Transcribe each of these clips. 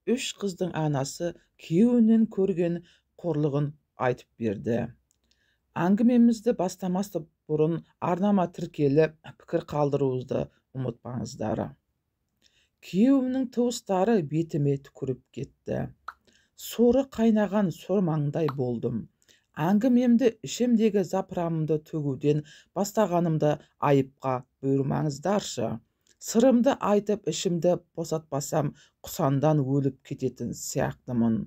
Үш қыздың анасы күйеуінен көрген қорлығын айтып берді. Әңгімемізді бастамас бұрын арнама тіркеліп пікір қалдыруыңызды ұмытпаңыздар. Күйеуімнің туыстары бетіме түкіріп кетті. Соры қайнаған сормаңдай болдым. Әңгімемді ішімдегі запырамымды төгуден бастағанымды айыпқа бұйырмаңыздаршы. Сырымды айтып ішімді босатпасам құсандан өліп кететін сияқтымын.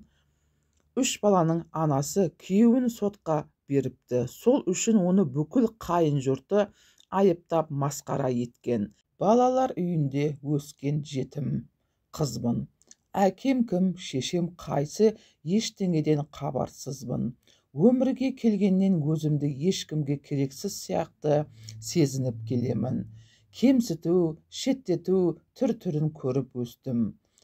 Үш баланың анасы күйеуін сотқа беріпті. Сол үшін оны бүкіл қайын жұрты айыптап масқара еткен. Балалар үйінде өскен жетім қызбын. Әкем кім, шешем қайсы, ештеңеден хабарсызбын. Өмірге келгеннен өзімді ешкімге керексіз сияқты сезініп келемін. Кемсіту, шеттету түр-түрін көріп өстім.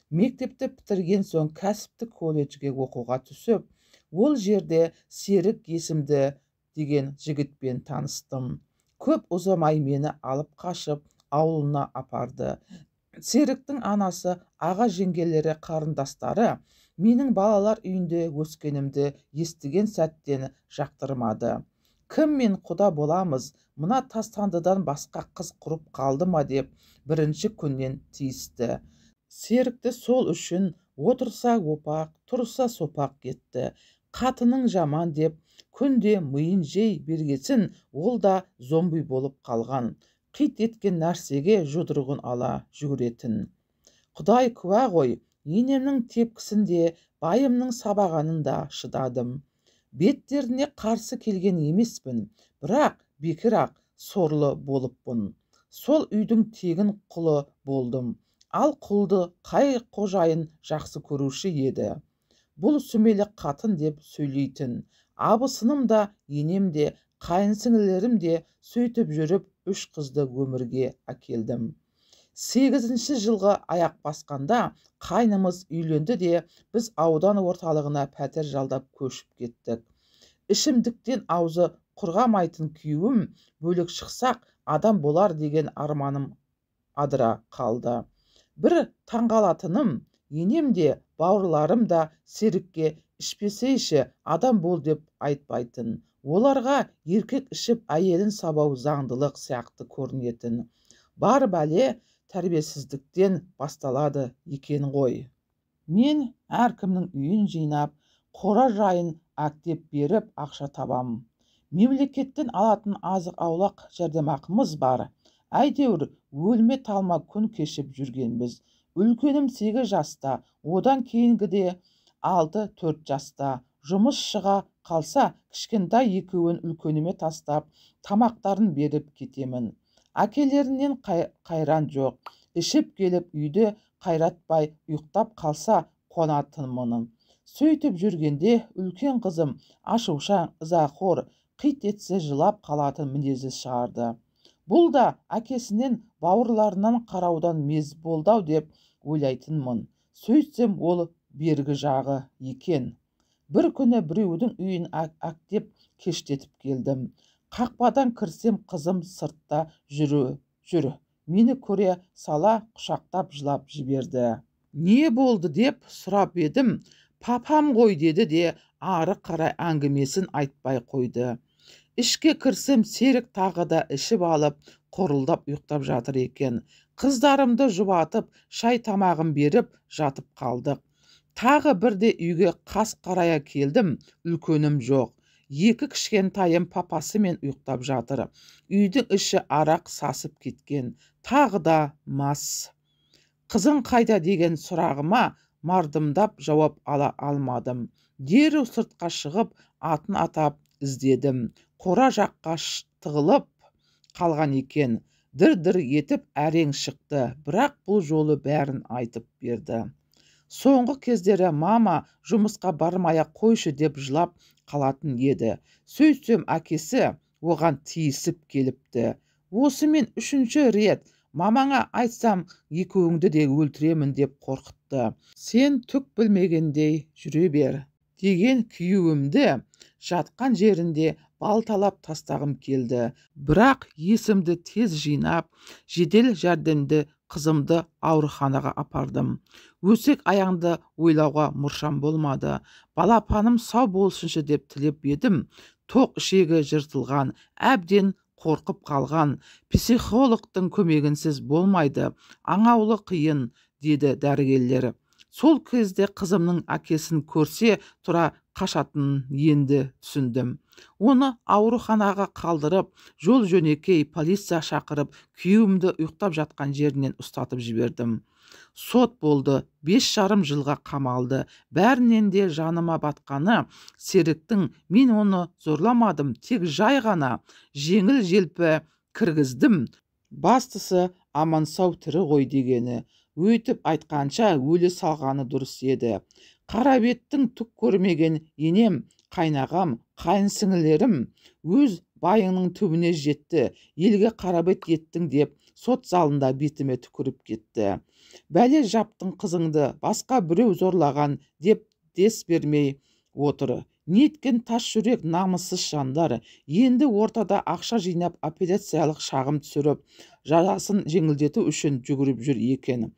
Мектепті бітірген соң кәсіптік колледжге оқуға түсіп, ол жерде Серік есімді деген жігітпен таныстым. Көп ұзамай мені алып қашып, ауылына апарды. Серіктің анасы, аға жеңгелері, қарындастары менің балалар үйінде өскенімді естіген сәттен жақтырмады. Кім мен құда боламыз, мына тастандыдан басқа қыз құрып қалды ма деп бірінші күннен тиісті. Серікті сол үшін отырса опақ, тұрса сопақ кетті. Қатының жаман деп күнде миын жей бергесін, ол да зомби болып қалған. Қит еткен нәрсеге жұдырығын ала жүгіретін. Құдай куә ғой, енемнің тепкісінде, байымның сабағанында шыдадым. Беттеріне қарсы келген емеспін, бірақ бекірақ сорлы болыппын. Сол үйдің тегін құлы болдым. Ал құлды қай қожайын жақсы көруші еді. Бұл сүмелі қатын деп сөйлейтін. Абысыным да, енем де, қайынсіңлілерім де сөйтіп жүріп, үш қызды өмірге әкелдім. 8-ші жылғы аяқ басқанда қайнымыз үйленді де, біз аудан орталығына пәтер жалдап көшіп кеттік. Ішімдіктен аузы құрғамайтын күйеуім бөлек шықсақ адам болар деген арманым адыра қалды. Бір таңғалатыным, енем де, бауырларым да Серікке ішпесейші адам бол деп айтпайтын. Оларға еркек ішіп әйелін сабау заңдылық сияқты көрінетін. Бар бәле тәрбиесіздіктен басталады екен ғой. Мен әркімнің үйін жинап, қора жайын әктеп беріп ақша табам. Мемлекеттен алатын азық-аулақ жәрдемақымыз бар. Әйтеуір өлме талма күн кешіп жүргенбіз. Үлкенім 8 жаста, одан кейінгіде 6-4 жаста. Жұмыс шыға қалса, кішкентай екеуін үлкеніме тастап, тамақтарын беріп кетемін. Әкелерінен қайран жоқ. Ішіп келіп үйде қайратпай ұйықтап қалса қонатынмын. Сөйтіп жүргенде үлкен қызым ашушаң, ызақор, қит етсе жылап қалатын мінезі шығарды. Бұл да әкесінен, бауырларынан қараудан мез болдау деп ойлайтынмын. Сөйтсем ол бергі жағы екен. Бір күні біреудің үйін әктеп кештетіп келдім. Қақпадан кірсем қызым сыртта жүр. Мені көре сала құшақтап жылап жіберді. Не болды деп сұрап едім. Папам ғой деді де ары қарай әңгімесін айтпай қойды. Ішке кірсем Серік тағы да ішіп алып, қорылдап ұйықтап жатыр екен. Қыздарымды жұбатып, шай тамағын беріп жатып қалдық. Тағы бірде үйге қас қарая келдім, үлкенім жоқ. Екі кішкентайым папасымен ұйықтап жатыр. Үйдің іші арақ сасып кеткен. Тағы да мас. Қызың қайда деген сұрағыма мардымдап жауап ала алмадым. Дереу сыртқа шығып, атын атап іздедім. Қора жаққа тығылып қалған екен. Дір-дір етіп әрең шықты, бірақ бұл жолы бәрін айтып берді. Соңғы кездері мама жұмысқа бармай-ақ қойшы деп жылап қалатын еді. Сөйтсем әкесі оған тиісіп келіпті. Осымен 3-ші рет мамаңа айтсам екеуіңді де өлтіремін деп қорқытты. Сен түк білмегендей жүре бер деген күйеуімді жатқан жерінде балталап тастағым келді. Бірақ есімді тез жинап, жедел жәрдемді қызымды ауруханаға апардым. Өсек аяңды ойлауға мұршам болмады. Балапаным сау болсыншы деп тілеп едім. Тоқ ішегі жыртылған, әбден қорқып қалған. Психологтың көмегінсіз болмайды. Аңаулы қиын, деді дәрігерлер. Сол кезде қызымның әкесін көрсе тұра қашатынын енді түсіндім. Оны ауруханаға қалдырып, жол жөнекей полиция шақырып, күйеуімді ұйықтап жатқан жерінен ұстатып жібердім. Сот болды, 5,5 жылға қамалды. Бәрінен де жаныма батқаны, Серіктің мен оны зорламадым, тек жай ғана жеңіл желпі кіргіздім. Бастысы аман сау тірі ғой дегені. Өйтіп айтқанша өлі салғаны дұрыс еді. Қарабеттің түк көрмеген енем, қайнағам, қайынсіңілерім өз байыңның түбіне жетті. Елге қарабет еттің деп сот залында бетіме түкіріп кетті. Бәле жаптың қызыңды басқа біреу зорлаған деп дес бермей отыр. Неткен тас жүрек намыссыз жандар. Енді ортада ақша жинап апелляциялық шағым түсіріп, жазасын жеңілдету үшін жүгіріп жүр екен.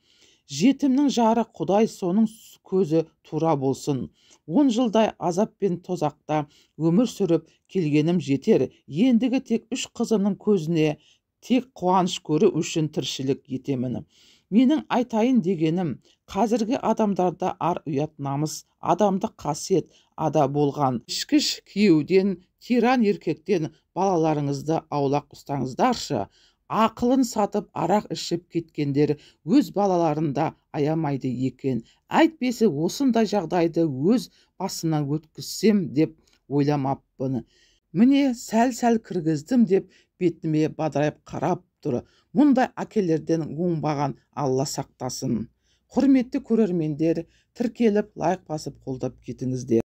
Жетімнің жары Құдай, соның көзі тура болсын. 10 жылдай азап пен тозақта өмір сүріп келгенім жетер. Ендігі тек 3 қызымның көзіне тек қуаныш көру үшін тіршілік етемін. Менің айтайын дегенім, қазіргі адамдарда ар ұят намыс, адамдық қасиет ада болған. Ішкіш күйеуден, тиран еркектен балаларыңызды аулақ ұстаңыздаршы. Ақылын сатып арақ ішіп кеткендер өз балаларында аямайды екен. Әйтпесе осындай жағдайды өз басынан өткізсем деп ойламаппын. Міне сәл-сәл кіргіздім деп бетіме бадырайып қарап тұр. Мұндай әкелерден оңбаған Алла сақтасын. Құрметті көрермендер, тіркеліп лайк басып қолдап кетіңіздер.